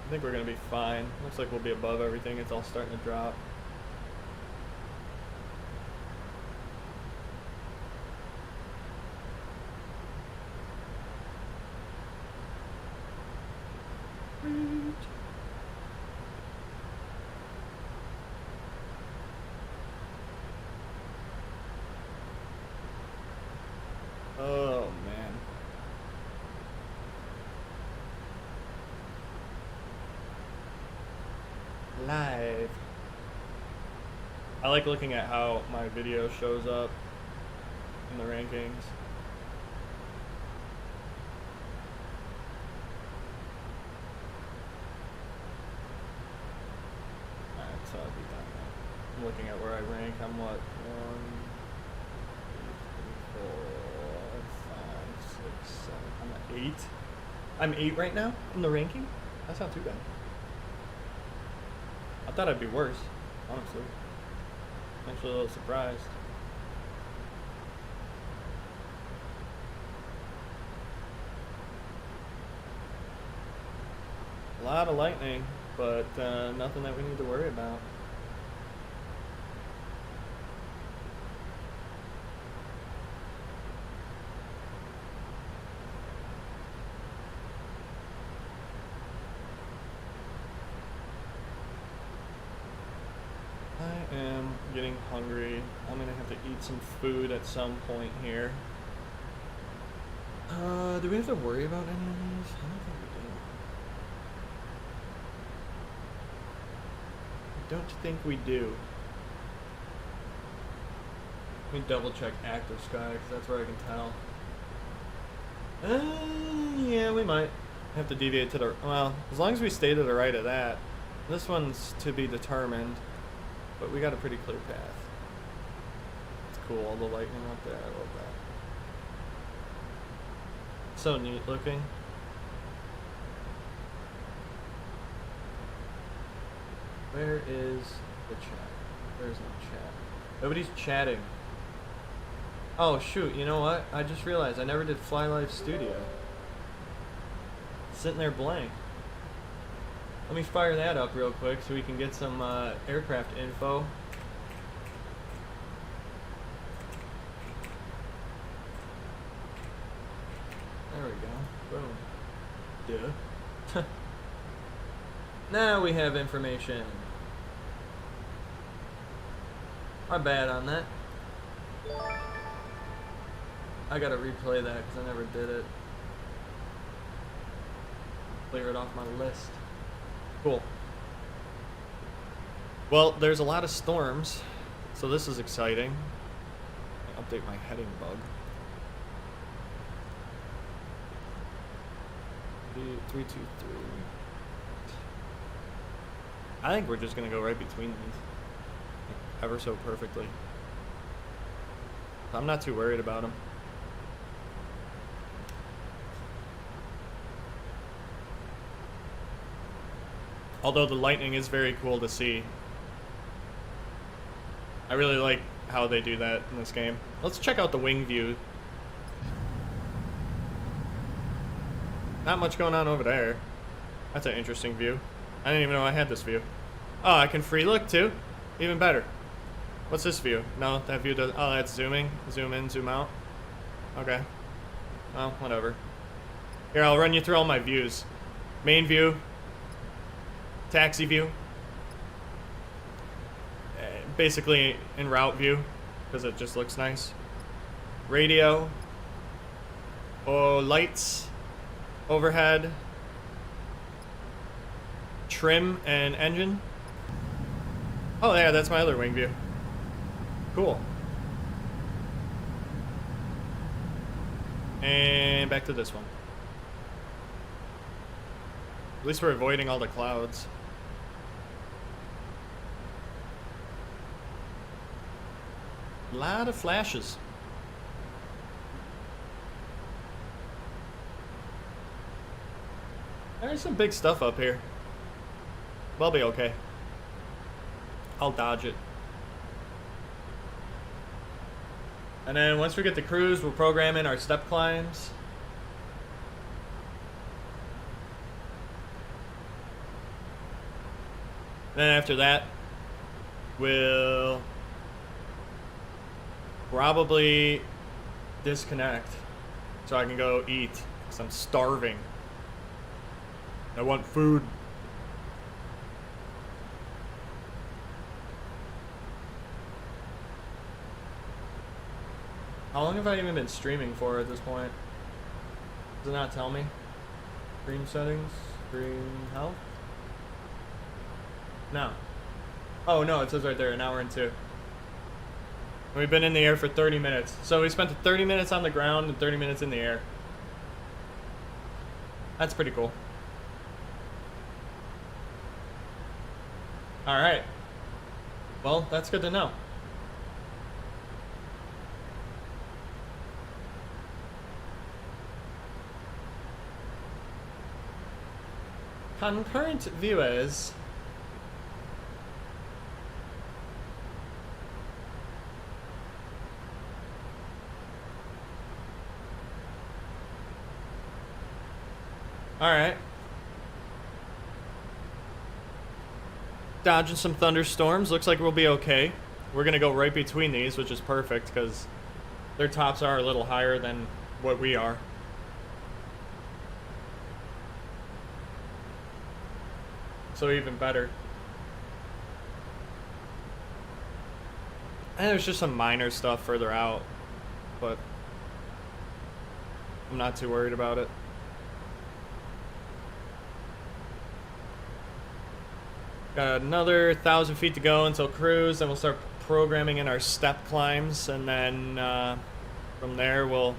I think we're gonna be fine. Looks like we'll be above everything. It's all starting to drop. Oh man. Live. I like looking at how my video shows up in the rankings. Alright, so I'll be done now. I'm looking at where I rank. I'm what? 1, 2, 3, 4, 5, 6, 7. I'm at 8. I'm 8 right now in the ranking? That's not too bad. I thought I'd be worse, honestly. I'm actually a little surprised. A lot of lightning, but nothing that we need to worry about. I am getting hungry. I'm gonna have to eat some food at some point here. Do we have to worry about any of these? I don't think we do. I don't think we do. Let me double check active sky, because that's where I can tell. Yeah, we might have to deviate to the, well, as long as we stay to the right of that. This one's to be determined, but we got a pretty clear path. It's cool, all the lightning up there. I love that. So neat looking. Where is the chat? There's no chat. Nobody's chatting. Oh shoot, you know what? I just realized I never did Fly Life Studio. It's sitting there blank. Let me fire that up real quick so we can get some aircraft info. There we go. Boom. Duh. Now we have information. My bad on that. I gotta replay that because I never did it. Clear it off my list. Cool. Well, there's a lot of storms, so this is exciting. I'll update my heading bug. 323. I think we're just gonna go right between these, ever so perfectly. I'm not too worried about them. Although the lightning is very cool to see. I really like how they do that in this game. Let's check out the wing view. Not much going on over there. That's an interesting view. I didn't even know I had this view. Oh, I can free look too. Even better. What's this view? No, that view does. Oh, that's zooming. Zoom in, zoom out. Okay. Well, whatever. Here, I'll run you through all my views. Main view. Taxi view. Basically in route view, because it just looks nice. Radio. Oh, lights. Overhead. Trim and engine. Oh yeah, that's my other wing view. Cool. And back to this one. At least we're avoiding all the clouds. A lot of flashes. There's some big stuff up here. We'll be okay. I'll dodge it. And then once we get to cruise, we'll program in our step climbs. And then after that, we'll probably disconnect so I can go eat, because I'm starving. I want food. How long have I even been streaming for at this point? Does it not tell me? Stream settings? Stream health? No. Oh no, it says right there, 1 hour and 2. We've been in the air for 30 minutes. So we spent 30 minutes on the ground and 30 minutes in the air. That's pretty cool. Alright. Well, that's good to know. Concurrent viewers. Alright. Dodging some thunderstorms. Looks like we'll be okay. We're going to go right between these, which is perfect because their tops are a little higher than what we are. So even better. And there's just some minor stuff further out, but I'm not too worried about it. Got another 1,000 feet to go until cruise, then we'll start programming in our step climbs, and then from there we'll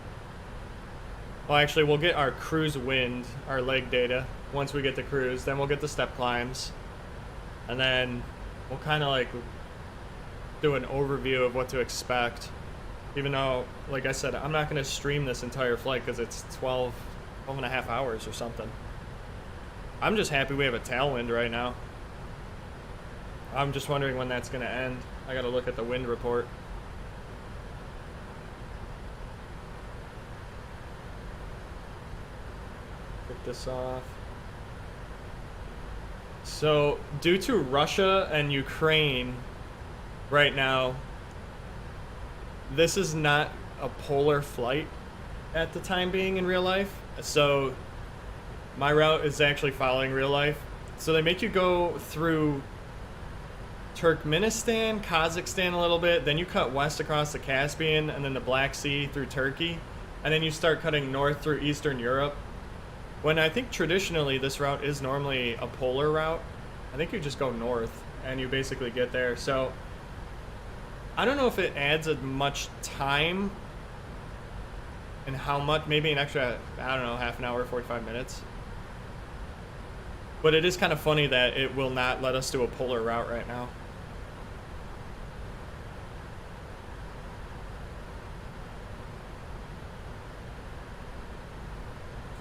get our cruise wind, our leg data, once we get to cruise. Then we'll get the step climbs, and then we'll kind of like do an overview of what to expect Even though, like I said, I'm not going to stream this entire flight because it's 12 and a half hours or something. I'm just happy we have a tailwind right now. I'm just wondering when that's going to end. I got to look at the wind report. Get this off. So, due to Russia and Ukraine right now, this is not a polar flight at the time being in real life. So, my route is actually following real life. So, they make you go through Turkmenistan, Kazakhstan a little bit, then you cut west across the Caspian and then the Black Sea through Turkey, and then you start cutting north through Eastern Europe. When I think traditionally this route is normally a polar route, I think you just go north and you basically get there. So I don't know if it adds as much time and how much, maybe an extra, I don't know, half an hour, 45 minutes. But it is kind of funny that it will not let us do a polar route right now.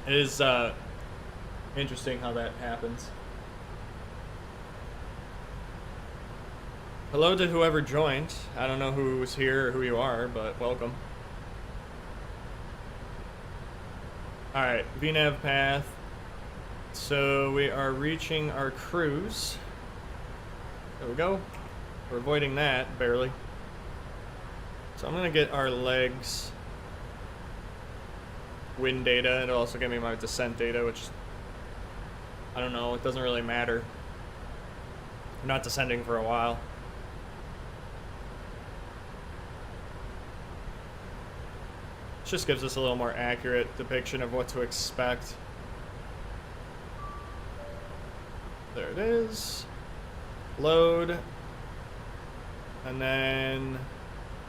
It is interesting how that happens. Hello to whoever joined. I don't know who's here or who you are, but welcome. Alright, VNav path. So we are reaching our cruise. There we go. We're avoiding that, barely. So I'm gonna get our legs wind data. It'll also give me my descent data, which I don't know, it doesn't really matter. I'm not descending for a while. This just gives us a little more accurate depiction of what to expect. There it is. Load. And then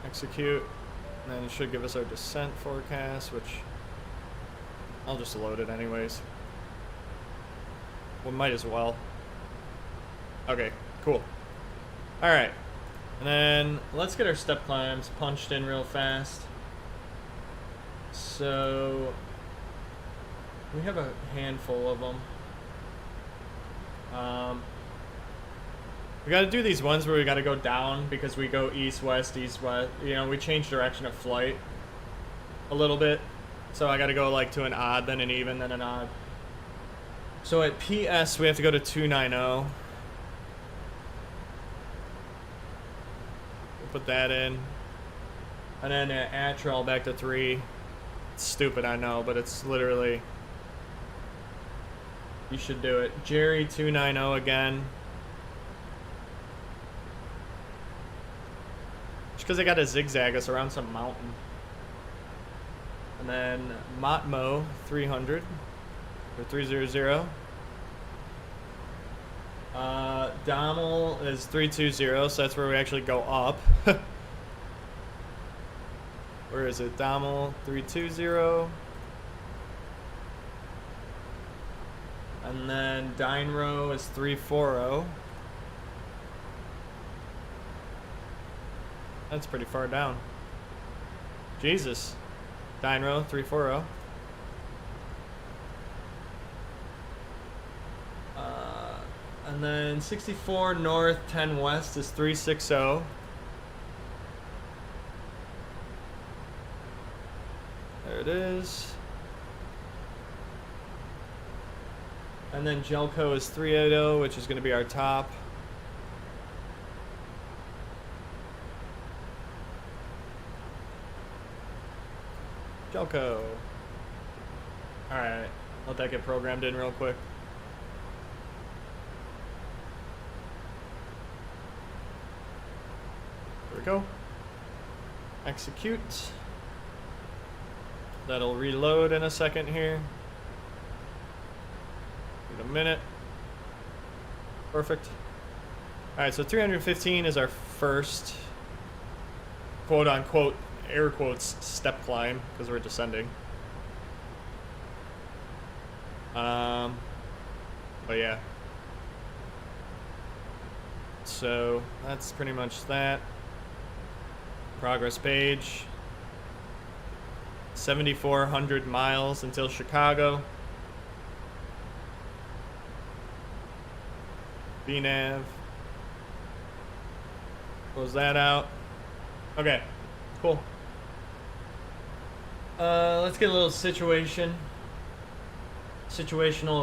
execute. And then it should give us our descent forecast, which I'll just load it anyways. Well, might as well. Okay, cool. Alright. And then let's get our step climbs punched in real fast. So we have a handful of them. We got to do these ones where we got to go down because we go east, west. You know, we change direction of flight a little bit. So I got to go like to an odd, then an even, then an odd. So at PS, we have to go to 290. We'll put that in. And then at Atrel, back to 3. It's stupid, I know, but it's literally... You should do it. Jerry 290 again. Just because they got to zigzag us around some mountain. And then Matmo 300 or 300. Dommel is 320, so that's where we actually go up. Where is it? Dommel 320. And then Dynro is 340. That's pretty far down. Jesus. Dynro 340. And then 64 north, 10 west is 360. There it is. And then Jelco is 380, which is going to be our top. Jelco. Alright, let that get programmed in real quick. There we go. Execute. That'll reload in a second here. Need a minute. Perfect. Alright, so 315 is our first quote unquote, air quotes, step climb, because we're descending. But yeah. So that's pretty much that. Progress page. 7,400 miles until Chicago. VNav. Close that out. Okay, cool. Let's get a little situational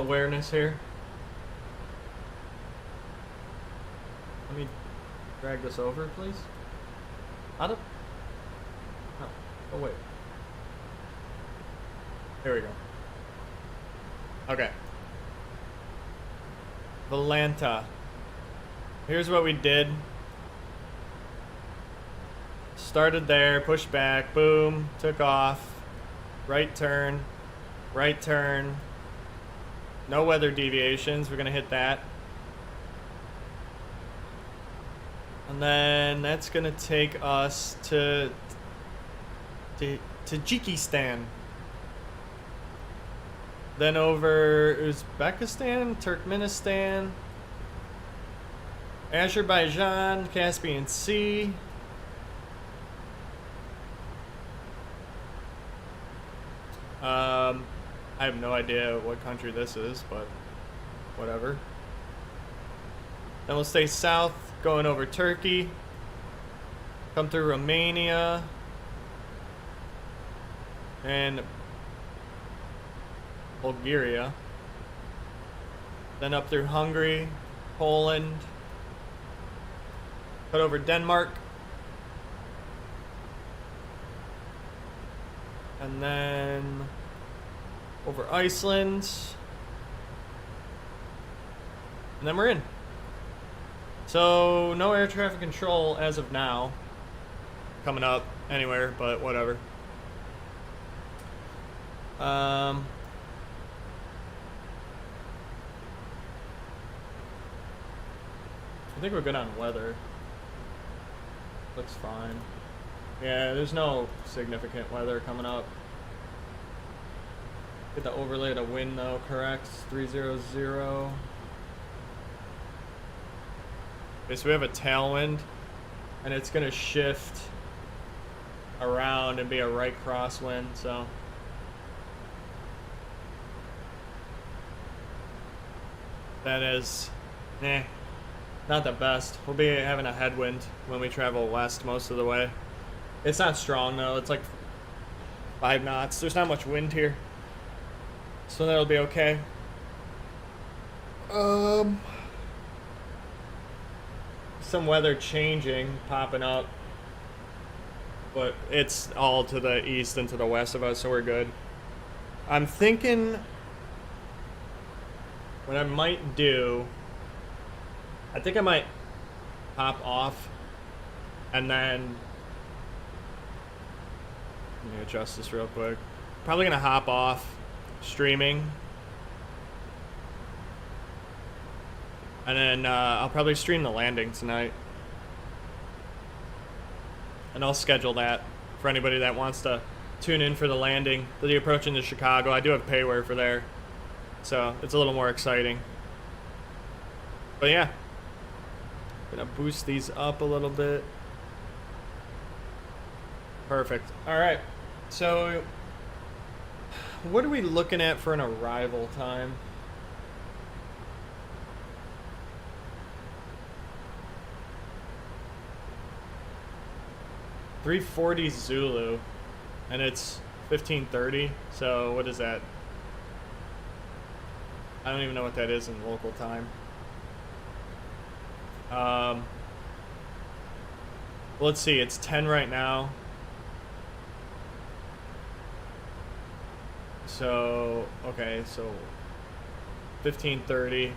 awareness here. Let me drag this over, please. Out of. No. Oh wait. There we go. Okay. Valanta. Here's what we did. Started there, pushed back, boom, took off. Right turn, right turn. No weather deviations, we're gonna hit that. And then that's gonna take us to Tajikistan. Then over Uzbekistan, Turkmenistan, Azerbaijan, Caspian Sea. I have no idea what country this is, but whatever. Then we'll stay south, going over Turkey, come through Romania, and Bulgaria, then up through Hungary, Poland, cut over Denmark, and then over Iceland, and then we're in. So no air traffic control as of now coming up anywhere, but whatever. I think we're good on weather. Looks fine. Yeah, there's no significant weather coming up. Get the overlay to wind though, correct? 300. Okay, so we have a tailwind, and it's gonna shift around and be a right crosswind, so. That is, not the best. We'll be having a headwind when we travel west most of the way. It's not strong though, it's like 5 knots. There's not much wind here, so that'll be okay. Some weather changing, popping up, but it's all to the east and to the west of us, so we're good. I'm thinking what I might do, I think I might hop off and then, let me adjust this real quick. Probably gonna hop off streaming, and then I'll probably stream the landing tonight, and I'll schedule that for anybody that wants to tune in for the landing. The approach into Chicago, I do have payware for there, so it's a little more exciting. But yeah, gonna boost these up a little bit. Perfect. All right, so what are we looking at for an arrival time? .340 Zulu, and it's 15:30. So what is that? I don't even know what that is in local time. Let's see. It's 10 right now. So okay, so 15:30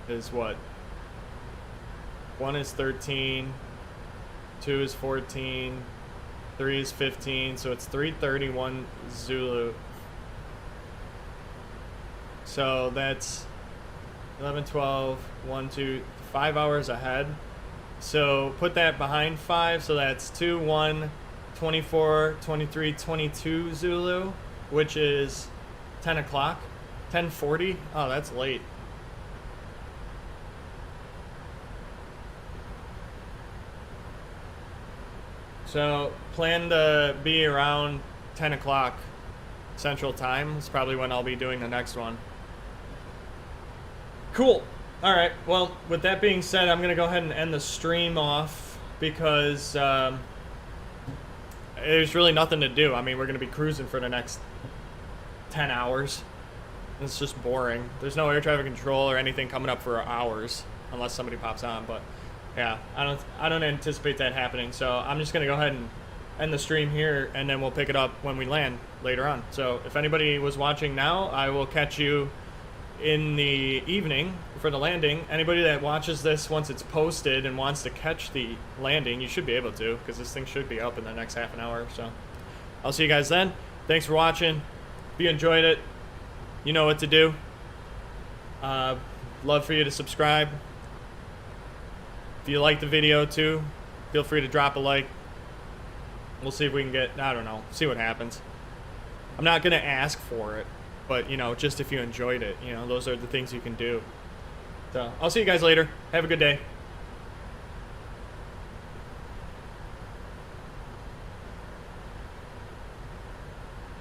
is what? 1 is 13, 2 is 14, 3 is 15, so it's 3:31 Zulu. So that's 11, 12, 1, 2, 5 hours ahead. So put that behind 5, so that's 2, 1, 24, 23, 22 Zulu, which is 10 o'clock, 10:40. Oh, that's late. So plan to be around 10 o'clock Central Time is probably when I'll be doing the next one. Cool. All right. Well, with that being said, I'm gonna go ahead and end the stream off because there's really nothing to do. I mean, we're gonna be cruising for the next 10 hours. It's just boring. There's no air traffic control or anything coming up for hours unless somebody pops on. But yeah, I don't anticipate that happening. So I'm just gonna go ahead and end the stream here, and then we'll pick it up when we land later on. So if anybody was watching now, I will catch you in the evening for the landing. Anybody that watches this once it's posted and wants to catch the landing, you should be able to, because this thing should be up in the next half an hour. So I'll see you guys then. Thanks for watching. If you enjoyed it, you know what to do. Love for you to subscribe. If you like the video too, feel free to drop a like. We'll see if we can get, I don't know, see what happens. I'm not going to ask for it, but, you know, just if you enjoyed it, you know, those are the things you can do. So I'll see you guys later. Have a good day.